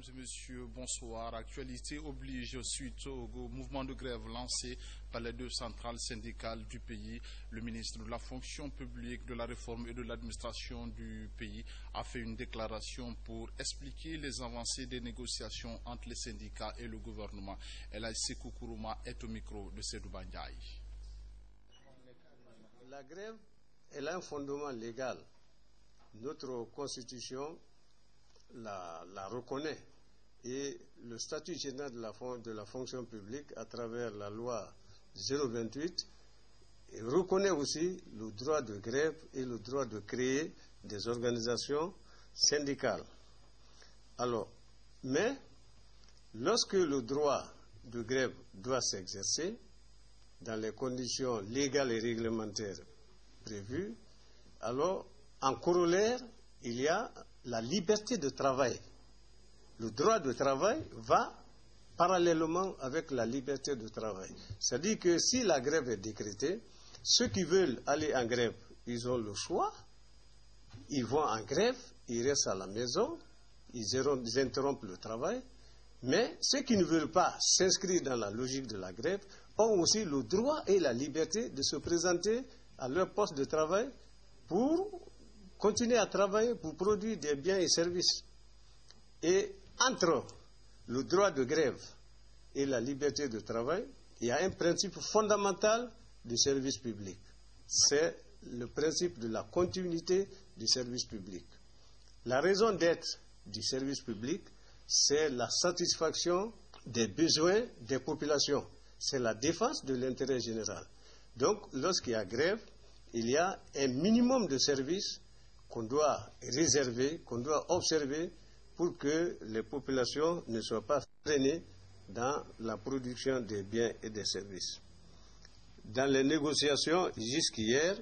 et messieurs, bonsoir. Actualité oblige suite au mouvement de grève lancé par les deux centrales syndicales du pays. Le ministre de la fonction publique, de la réforme et de l'administration du pays a fait une déclaration pour expliquer les avancées des négociations entre les syndicats et le gouvernement. Elhaï Sékou Kourouma est au micro de Seydou Bandiaï. La grève, elle a un fondement légal. Notre constitution la reconnaît et le statut général de la fonction publique à travers la loi 028 reconnaît aussi le droit de grève et le droit de créer des organisations syndicales. Alors, mais lorsque le droit de grève doit s'exercer dans les conditions légales et réglementaires prévues, alors en corollaire, il y a la liberté de travail. Le droit de travail va parallèlement avec la liberté de travail. C'est-à-dire que si la grève est décrétée, ceux qui veulent aller en grève, ils ont le choix, ils vont en grève, ils restent à la maison, ils interrompent le travail, mais ceux qui ne veulent pas s'inscrire dans la logique de la grève ont aussi le droit et la liberté de se présenter à leur poste de travail pour continuer à travailler pour produire des biens et services. Et entre le droit de grève et la liberté de travail, il y a un principe fondamental du service public. C'est le principe de la continuité du service public. La raison d'être du service public, c'est la satisfaction des besoins des populations. C'est la défense de l'intérêt général. Donc, lorsqu'il y a grève, il y a un minimum de services qu'on doit réserver, qu'on doit observer pour que les populations ne soient pas freinées dans la production des biens et des services. Dans les négociations jusqu'hier,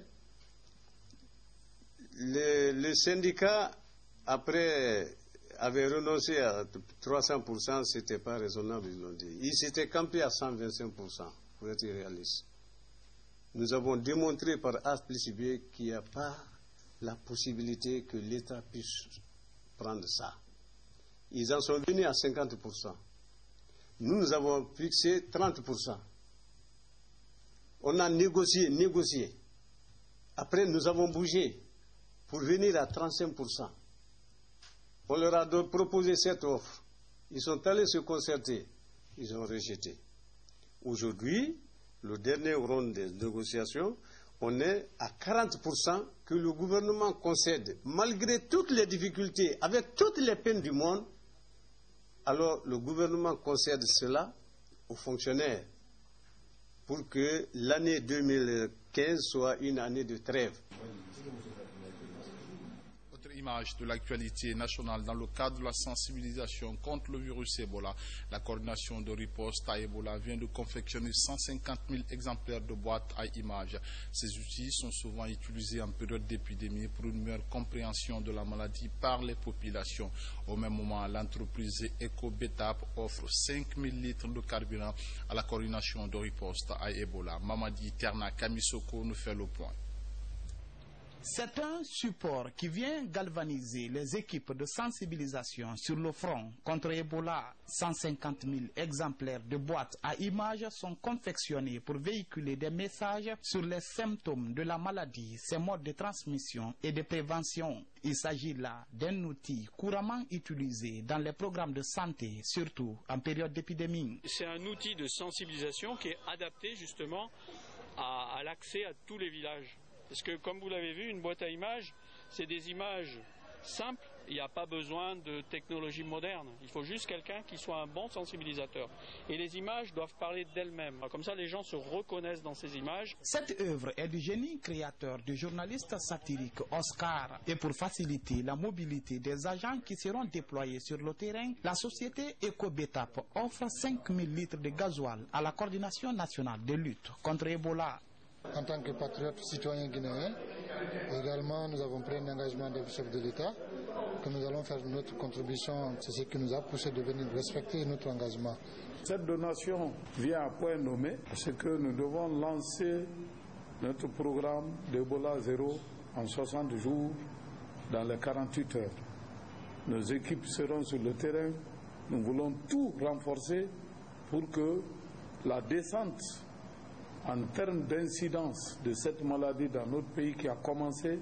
le syndicat, après, avait renoncé à 300%, ce n'était pas raisonnable, ils l'ont dit. Il s'était campé à 125%, pour être réaliste. Nous avons démontré par A plus B qu'il n'y a pas la possibilité que l'État puisse prendre ça. Ils en sont venus à 50%. Nous avons fixé 30%. On a négocié. Après, nous avons bougé pour venir à 35%. On leur a proposé cette offre. Ils sont allés se concerter. Ils ont rejeté. Aujourd'hui, le dernier round des négociations, on est à 40% que le gouvernement concède, malgré toutes les difficultés, avec toutes les peines du monde. Alors le gouvernement concède cela aux fonctionnaires pour que l'année 2015 soit une année de trêve. Image de l'actualité nationale dans le cadre de la sensibilisation contre le virus Ebola. La coordination de riposte à Ebola vient de confectionner 150 000 exemplaires de boîtes à images. Ces outils sont souvent utilisés en période d'épidémie pour une meilleure compréhension de la maladie par les populations. Au même moment, l'entreprise EcoBetap offre 5 000 litres de carburant à la coordination de riposte à Ebola. Mamadi Terna Kamisoko nous fait le point. C'est un support qui vient galvaniser les équipes de sensibilisation sur le front contre Ebola. 150 000 exemplaires de boîtes à images sont confectionnés pour véhiculer des messages sur les symptômes de la maladie, ses modes de transmission et de prévention. Il s'agit là d'un outil couramment utilisé dans les programmes de santé, surtout en période d'épidémie. C'est un outil de sensibilisation qui est adapté justement à l'accès à tous les villages. Parce que, comme vous l'avez vu, une boîte à images, c'est des images simples. Il n'y a pas besoin de technologie moderne. Il faut juste quelqu'un qui soit un bon sensibilisateur. Et les images doivent parler d'elles-mêmes. Comme ça, les gens se reconnaissent dans ces images. Cette œuvre est du génie créateur du journaliste satirique Oscar. Et pour faciliter la mobilité des agents qui seront déployés sur le terrain, la société EcoBetap offre 5 000 litres de gasoil à la coordination nationale de lutte contre Ebola. En tant que patriote citoyen guinéen, également nous avons pris un engagement des chefs de l'État que nous allons faire notre contribution. C'est ce qui nous a poussé de venir respecter notre engagement. Cette donation vient à point nommé parce que nous devons lancer notre programme d'Ebola 0 en 60 jours dans les 48 heures. Nos équipes seront sur le terrain Nous voulons tout renforcer pour que la descente en termes d'incidence de cette maladie dans notre pays qui a commencé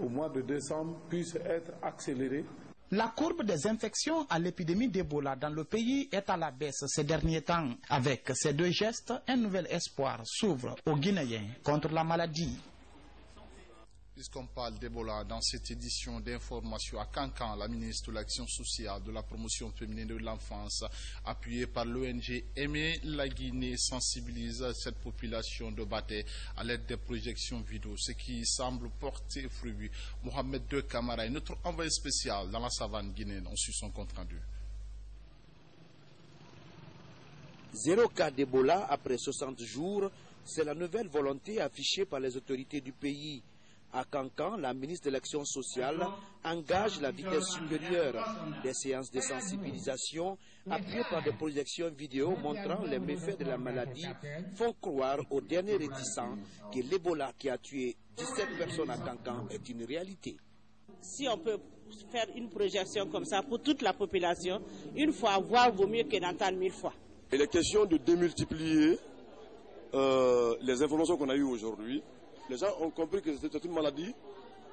au mois de décembre puisse être accélérée. La courbe des infections à l'épidémie d'Ebola dans le pays est à la baisse ces derniers temps. Avec ces deux gestes, un nouvel espoir s'ouvre aux Guinéens contre la maladie. Puisqu'on parle d'Ebola, dans cette édition d'information à Kankan, la ministre de l'Action sociale, de la promotion féminine de l'enfance, appuyée par l'ONG Aimer la Guinée, sensibilise cette population de Baté à l'aide des projections vidéo, ce qui semble porter fruit. Mohamed II Kamara est notre envoyé spécial dans la savane guinéenne. On suit son compte rendu. 0 cas d'Ebola après 60 jours, c'est la nouvelle volonté affichée par les autorités du pays. À Kankan, la ministre de l'Action sociale engage la vitesse supérieure des séances de sensibilisation appuyées par des projections vidéo montrant les méfaits de la maladie font croire aux derniers réticents que l'Ebola qui a tué 17 personnes à Kankan est une réalité. Si on peut faire une projection comme ça pour toute la population, une fois voir vaut mieux que d'entendre 1000 fois. Il est question de démultiplier les informations qu'on a eues aujourd'hui. Les gens ont compris que c'est une maladie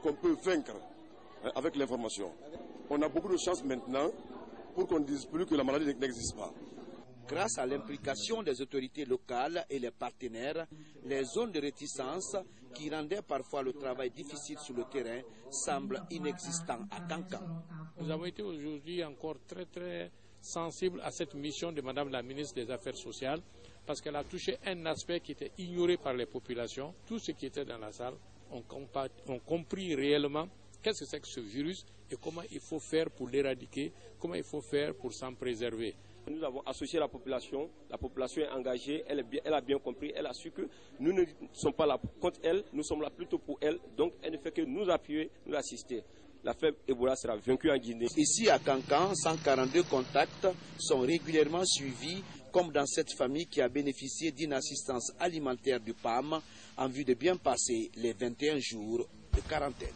qu'on peut vaincre avec l'information. On a beaucoup de chance maintenant pour qu'on ne dise plus que la maladie n'existe pas. Grâce à l'implication des autorités locales et les partenaires, les zones de réticence qui rendaient parfois le travail difficile sur le terrain semblent inexistantes à Kankan. Nous avons été aujourd'hui encore très sensibles à cette mission de Madame la ministre des Affaires sociales, parce qu'elle a touché un aspect qui était ignoré par les populations. Tous ceux qui étaient dans la salle ont compris réellement qu'est-ce que c'est que ce virus et comment il faut faire pour l'éradiquer, comment il faut faire pour s'en préserver. Nous avons associé la population est engagée, elle a bien compris, elle a su que nous ne sommes pas là contre elle, nous sommes là plutôt pour elle, donc elle ne fait que nous appuyer, nous assister. La faible Ebola sera vaincue en Guinée. Ici à Kankan, 142 contacts sont régulièrement suivis, comme dans cette famille qui a bénéficié d'une assistance alimentaire du PAM en vue de bien passer les 21 jours de quarantaine.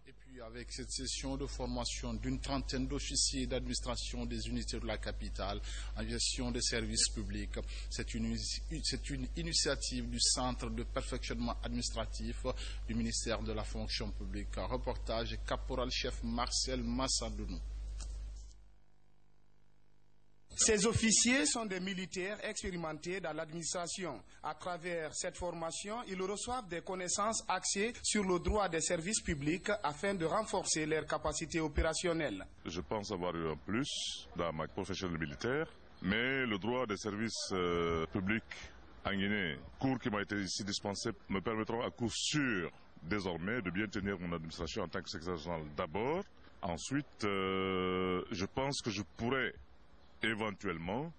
Et puis avec cette session de formation d'une trentaine d'officiers d'administration des unités de la capitale en gestion des services publics, c'est une initiative du Centre de perfectionnement administratif du ministère de la fonction publique. Un reportage caporal-chef Marcel Massadounou. Ces officiers sont des militaires expérimentés dans l'administration. À travers cette formation, ils reçoivent des connaissances axées sur le droit des services publics afin de renforcer leurs capacités opérationnelles. Je pense avoir eu un plus dans ma profession de militaire, mais le droit des services publics en Guinée, cours qui m'a été ici dispensé, me permettront à coup sûr désormais de bien tenir mon administration en tant que secrétaire général d'abord. Ensuite, je pense que je pourrais éventuellement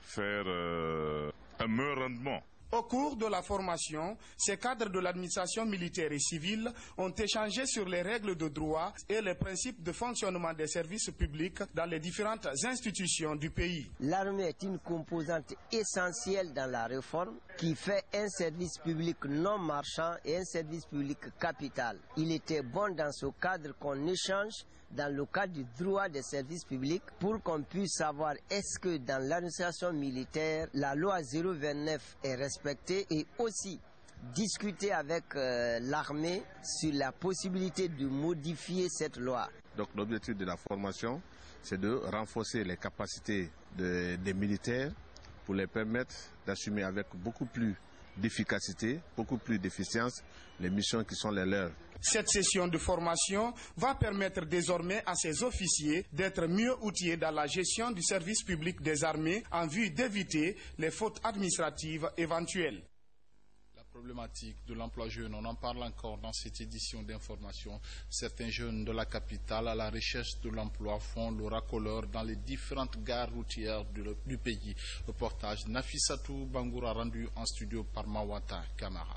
faire un meilleur rendement. Au cours de la formation, ces cadres de l'administration militaire et civile ont échangé sur les règles de droit et les principes de fonctionnement des services publics dans les différentes institutions du pays. L'armée est une composante essentielle dans la réforme qui fait un service public non marchand et un service public capital. Il était bon dans ce cadre qu'on échange dans le cadre du droit des services publics pour qu'on puisse savoir est-ce que dans l'administration militaire, la loi 029 est respectée et aussi discuter avec l'armée sur la possibilité de modifier cette loi. Donc l'objectif de la formation, c'est de renforcer les capacités des militaires pour les permettre d'assumer avec beaucoup plus d'efficacité, beaucoup plus d'efficience les missions qui sont les leurs. Cette session de formation va permettre désormais à ces officiers d'être mieux outillés dans la gestion du service public des armées en vue d'éviter les fautes administratives éventuelles. La problématique de l'emploi jeune, on en parle encore dans cette édition d'information. Certains jeunes de la capitale à la recherche de l'emploi font le racoleur dans les différentes gares routières du pays. Reportage Nafissatou Bangoura rendu en studio par Mawata Kamara.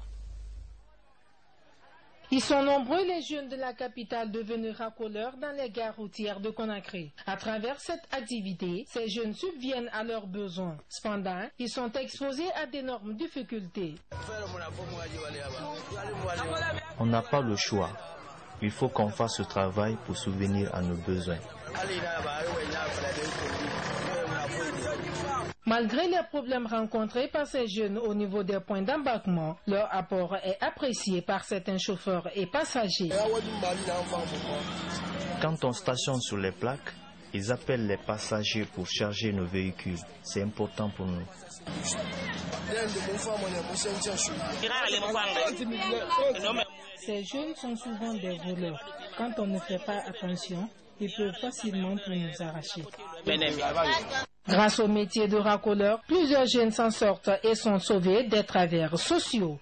Ils sont nombreux les jeunes de la capitale devenus racoleurs dans les gares routières de Conakry. À travers cette activité, ces jeunes subviennent à leurs besoins. Cependant, ils sont exposés à d'énormes difficultés. On n'a pas le choix. Il faut qu'on fasse ce travail pour subvenir à nos besoins. Malgré les problèmes rencontrés par ces jeunes au niveau des points d'embarquement, leur apport est apprécié par certains chauffeurs et passagers. Quand on stationne sur les plaques, ils appellent les passagers pour charger nos véhicules. C'est important pour nous. Ces jeunes sont souvent des voleurs. Quand on ne fait pas attention, ils peuvent facilement tout nous arracher. Grâce au métier de racoleur, plusieurs jeunes s'en sortent et sont sauvés des travers sociaux.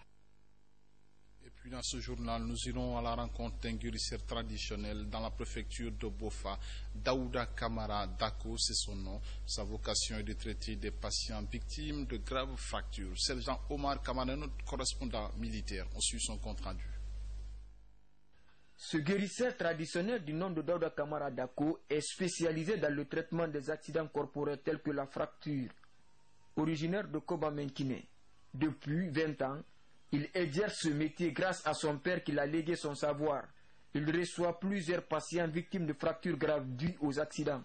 Et puis dans ce journal, nous irons à la rencontre d'un guérisseur traditionnel dans la préfecture de Bofa. Daouda Kamara Dako, c'est son nom. Sa vocation est de traiter des patients victimes de graves fractures. Sergent Omar Kamara, notre correspondant militaire, on suit son compte rendu. Ce guérisseur traditionnel du nom de Daouda Kamara Dako est spécialisé dans le traitement des accidents corporels tels que la fracture. Originaire de Koba-Menkine, depuis 20 ans, il exerce ce métier grâce à son père qui l'a légué son savoir. Il reçoit plusieurs patients victimes de fractures graves dues aux accidents.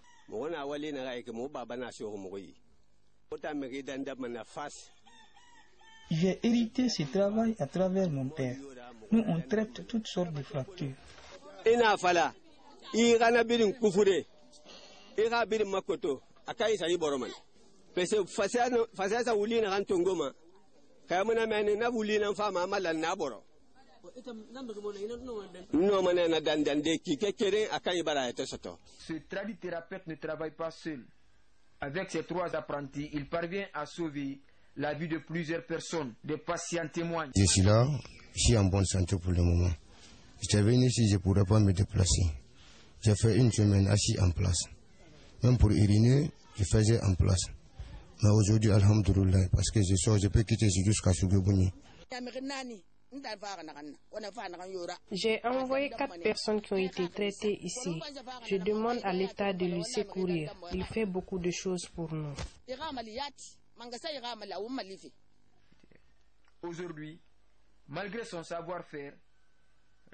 J'ai hérité ce travail à travers mon père. Nous, on traite toutes sortes de fractures. Ce tradithérapeute ne travaille pas seul. Avec ses 3 apprentis, il parvient à sauver la vie de plusieurs personnes. Des patients témoignent. Je suis là, je suis en bonne santé pour le moment. J'étais venu ici, je ne pourrais pas me déplacer. J'ai fait 1 semaine assis en place. Même pour uriner, je faisais en place. Mais aujourd'hui, alhamdoulilah, parce que je sors, je peux quitter jusqu'à Sougoubouni. J'ai envoyé 4 personnes qui ont été traitées ici. Je demande à l'État de lui secourir. Il fait beaucoup de choses pour nous. Aujourd'hui, malgré son savoir-faire,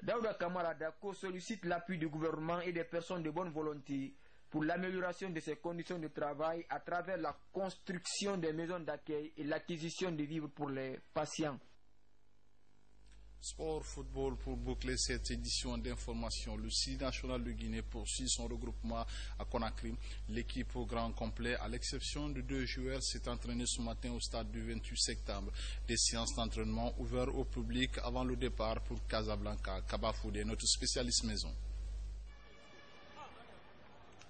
Daouda Kamara Dako sollicite l'appui du gouvernement et des personnes de bonne volonté pour l'amélioration de ses conditions de travail à travers la construction des maisons d'accueil et l'acquisition de vivres pour les patients. Sport football pour boucler cette édition d'information. Le CID national de Guinée poursuit son regroupement à Conakry. L'équipe au grand complet, à l'exception de 2 joueurs, s'est entraînée ce matin au stade du 28 septembre. Des séances d'entraînement ouvertes au public avant le départ pour Casablanca. Kabafoudé, notre spécialiste maison.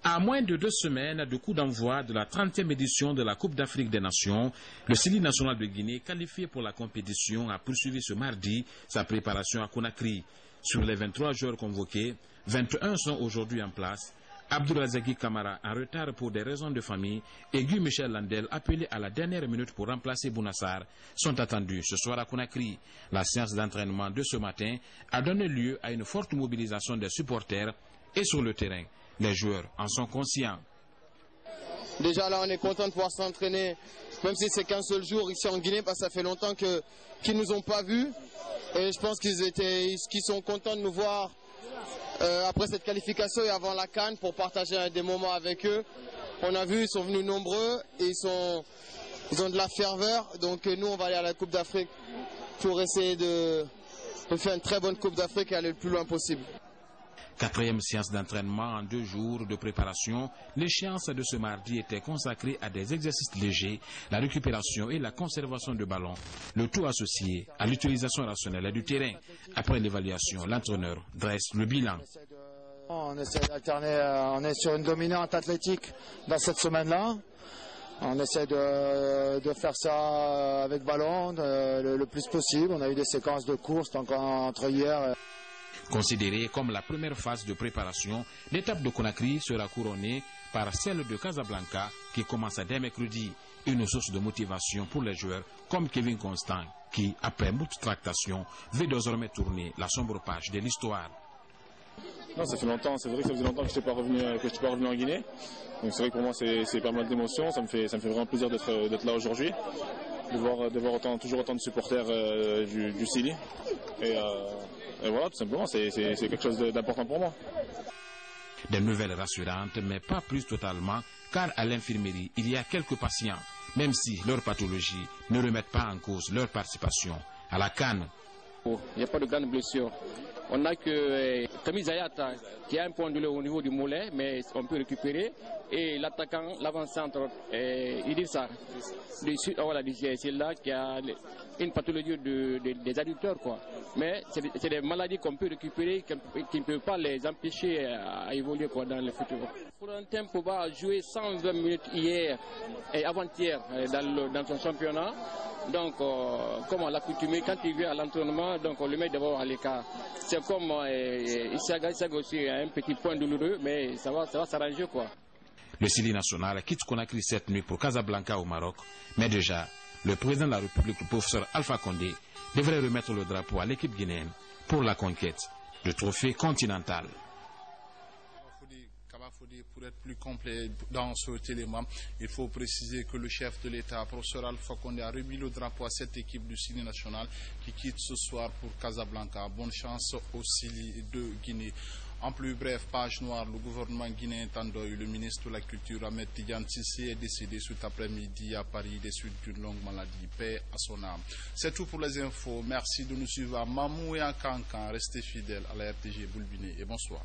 À moins de 2 semaines de coup d'envoi de la 30e édition de la Coupe d'Afrique des Nations, le CID national de Guinée, qualifié pour la compétition, a poursuivi ce mardi sa préparation à Conakry. Sur les 23 joueurs convoqués, 21 sont aujourd'hui en place. Abdourazaki Kamara, en retard pour des raisons de famille, et Guy Michel Landel, appelé à la dernière minute pour remplacer Bounassar, sont attendus ce soir à Conakry. La séance d'entraînement de ce matin a donné lieu à une forte mobilisation des supporters et sur le terrain. Les joueurs en sont conscients. Déjà là, on est content de pouvoir s'entraîner, même si c'est qu'un seul jour ici en Guinée, parce que ça fait longtemps qu'ils nous ont pas vus. Et je pense qu'ils sont contents de nous voir après cette qualification et avant la CAN pour partager des moments avec eux. On a vu, ils sont venus nombreux et ils ont de la ferveur. Donc nous, on va aller à la Coupe d'Afrique pour essayer de faire une très bonne Coupe d'Afrique et aller le plus loin possible. 4e séance d'entraînement en 2 jours de préparation. L'échéance de ce mardi était consacrée à des exercices légers, la récupération et la conservation de ballon. Le tout associé à l'utilisation rationnelle du terrain. Après l'évaluation, l'entraîneur dresse le bilan. On essaie d'alterner, on est sur une dominante athlétique dans cette semaine-là. On essaie de faire ça avec ballon le plus possible. On a eu des séquences de courses entre hier. Considérée comme la première phase de préparation, l'étape de Conakry sera couronnée par celle de Casablanca qui commence dès mercredi. Une source de motivation pour les joueurs comme Kevin Constant qui, après moult tractations, veut désormais tourner la sombre page de l'histoire. Non, ça fait longtemps, c'est vrai que ça faisait longtemps que je n'étais pas revenu en Guinée. Donc c'est vrai que pour moi c'est pas mal d'émotions, ça me fait vraiment plaisir d'être là aujourd'hui, de voir toujours autant de supporters du Sili. Et voilà, tout simplement, c'est quelque chose d'important pour moi. Des nouvelles rassurantes, mais pas plus totalement car à l'infirmerie, il y a quelques patients, même si leurs pathologies ne remettent pas en cause leur participation à la CAN. Il n'y a pas de grandes blessures. On n'a que Camille Zayata qui a un point de douleur au niveau du mollet, mais on peut récupérer. Et l'attaquant, l'avant-centre, Idrissa, c'est là qui a une pathologie des adducteurs, quoi. Mais c'est des maladies qu'on peut récupérer, qui ne peuvent pas les empêcher à évoluer, quoi, dans le futur. Florentin Pogba a joué 120 minutes hier et avant-hier dans son championnat. Donc, comme on l'a coutumé, quand il vient à l'entraînement, donc on le met d'abord à l'écart. C'est comme Issaga aussi a un petit point douloureux, mais ça va s'arranger, quoi. Le Sili national quitte Conakry cette nuit pour Casablanca au Maroc, mais déjà, le président de la République, le professeur Alpha Condé, devrait remettre le drapeau à l'équipe guinéenne pour la conquête du trophée continental. Pour être plus complet dans ce élément, il faut préciser que le chef de l'État, professeur Alpha Condé, a remis le drapeau à cette équipe du Sili national qui quitte ce soir pour Casablanca. Bonne chance au Sili de Guinée. En plus bref, page noire, le gouvernement guinéen Tandoy, le ministre de la Culture Ahmed Tidiane Cissé est décédé cet après-midi à Paris des suites d'une longue maladie. Paix à son âme. C'est tout pour les infos. Merci de nous suivre à Mamou et à Cancan. Restez fidèles à la RTG Boulbiné et bonsoir.